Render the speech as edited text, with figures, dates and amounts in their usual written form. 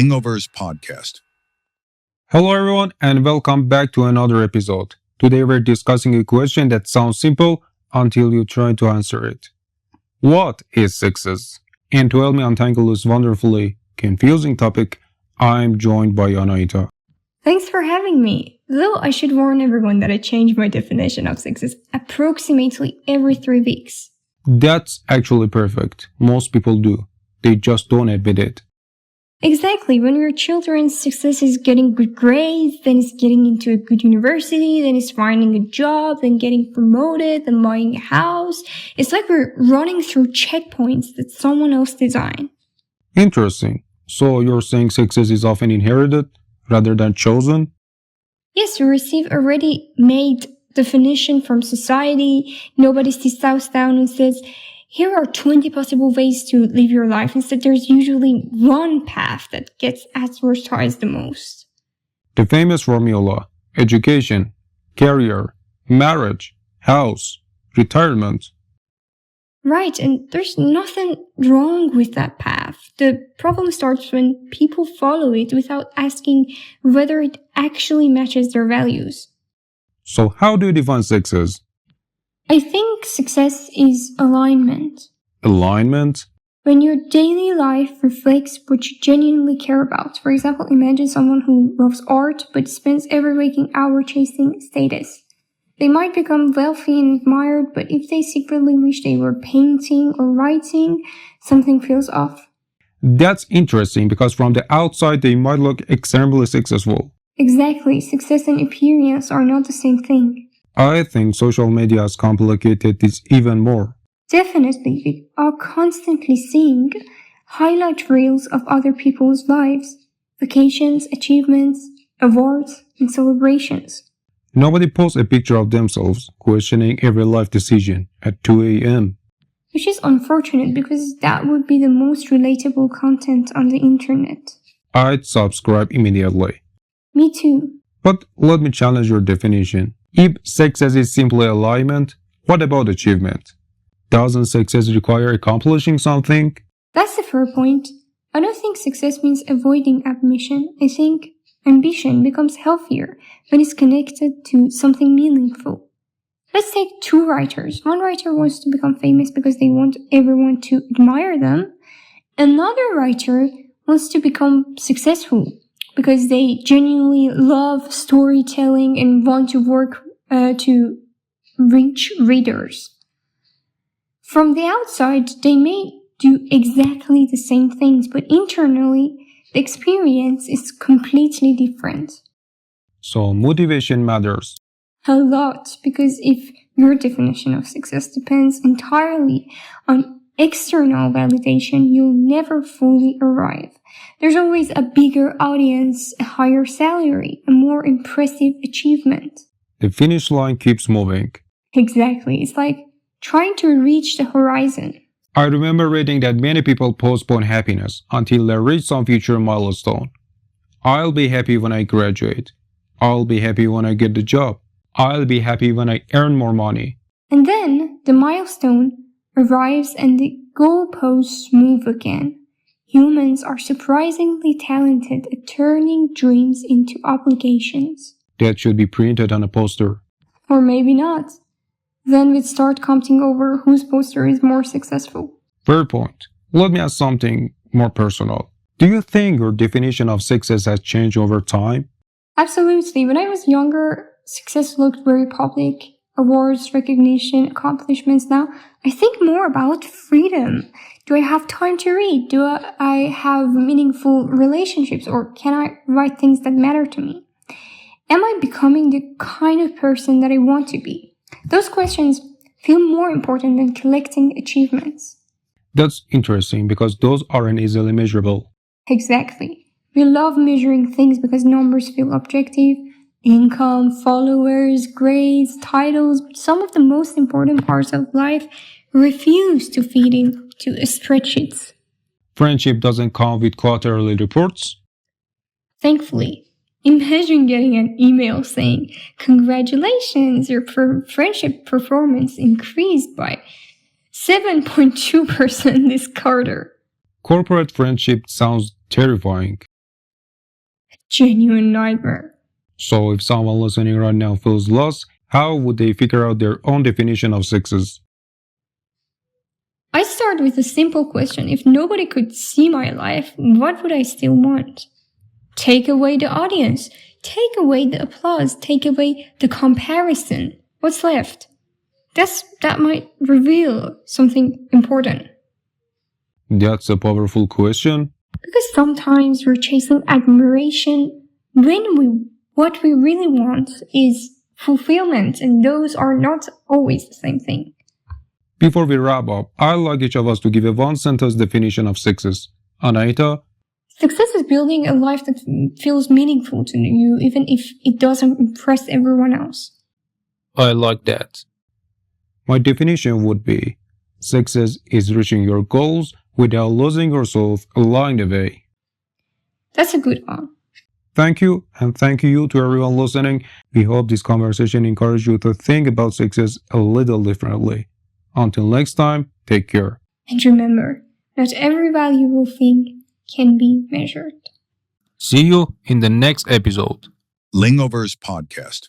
Lingoverse podcast. Hello everyone and welcome back to another episode. Today we're discussing a question that sounds simple until you try to answer it. What is success? And to help me untangle this wonderfully confusing topic, I'm joined by Anahita. Thanks for having me. Though I should warn everyone that I change my definition of success approximately every 3 weeks. That's actually perfect. Most people do. They just don't admit it. Exactly. When your children's success is getting good grades, then it's getting into a good university, then it's finding a job, then getting promoted, then buying a house. It's like we're running through checkpoints that someone else designed. Interesting. So you're saying success is often inherited rather than chosen? Yes, we receive a ready-made definition from society. Nobody sits us down and says, here are 20 possible ways to live your life. Instead, there's usually one path that gets advertised the most. The famous formula: education, career, marriage, house, retirement. Right, and there's nothing wrong with that path. The problem starts when people follow it without asking whether it actually matches their values. So how do you define success? I think success is alignment. Alignment? When your daily life reflects what you genuinely care about. For example, imagine someone who loves art but spends every waking hour chasing status. They might become wealthy and admired, but if they secretly wish they were painting or writing, something feels off. That's interesting because from the outside they might look extremely successful. Exactly, success and appearance are not the same thing. I think social media has complicated this even more. Definitely, we are constantly seeing highlight reels of other people's lives, vacations, achievements, awards, and celebrations. Nobody posts a picture of themselves questioning every life decision at 2 a.m. Which is unfortunate because that would be the most relatable content on the internet. I'd subscribe immediately. Me too. But let me challenge your definition. If success is simply alignment, what about achievement? Doesn't success require accomplishing something? That's a fair point. I don't think success means avoiding ambition. I think ambition becomes healthier when it's connected to something meaningful. Let's take 2 writers. One writer wants to become famous because they want everyone to admire them. Another writer wants to become successful because they genuinely love storytelling and want to work to reach readers. From the outside, they may do exactly the same things, but internally, the experience is completely different. So motivation matters. A lot, because if your definition of success depends entirely on external validation, you'll never fully arrive. There's always a bigger audience, a higher salary, a more impressive achievement. The finish line keeps moving. Exactly. It's like trying to reach the horizon. I remember reading that many people postpone happiness until they reach some future milestone. I'll be happy when I graduate. I'll be happy when I get the job. I'll be happy when I earn more money. And then the milestone arrives and the goalposts move again. Humans are surprisingly talented at turning dreams into obligations. That should be printed on a poster. Or maybe not. Then we'd start counting over whose poster is more successful. Fair point. Let me ask something more personal. Do you think your definition of success has changed over time? Absolutely. When I was younger, success looked very public. Awards, recognition, accomplishments. Now, I think more about freedom. Do I have time to read? Do I have meaningful relationships? Or can I write things that matter to me? Am I becoming the kind of person that I want to be? Those questions feel more important than collecting achievements. That's interesting because those aren't easily measurable. Exactly. We love measuring things because numbers feel objective. Income, followers, grades, titles, but some of the most important parts of life refuse to feed into spreadsheets. Friendship doesn't come with quarterly reports. Thankfully, imagine getting an email saying, "Congratulations, your friendship performance increased by 7.2% this quarter." Corporate friendship sounds terrifying. Genuine nightmare. So if someone listening right now feels lost, how would they figure out their own definition of success? I start with a simple question. If nobody could see my life, what would I still want? Take away the audience. Take away the applause. Take away the comparison. What's left? That might reveal something important. That's a powerful question. Because sometimes we're chasing admiration when what we really want is fulfillment, and those are not always the same thing. Before we wrap up, I'd like each of us to give a one-sentence definition of success. Anahita? Success is building a life that feels meaningful to you, even if it doesn't impress everyone else. I like that. My definition would be, success is reaching your goals without losing yourself along the way. That's a good one. Thank you, and thank you to everyone listening. We hope this conversation encouraged you to think about success a little differently. Until next time, take care. And remember, not every valuable thing can be measured. See you in the next episode. Lingoverse Podcast.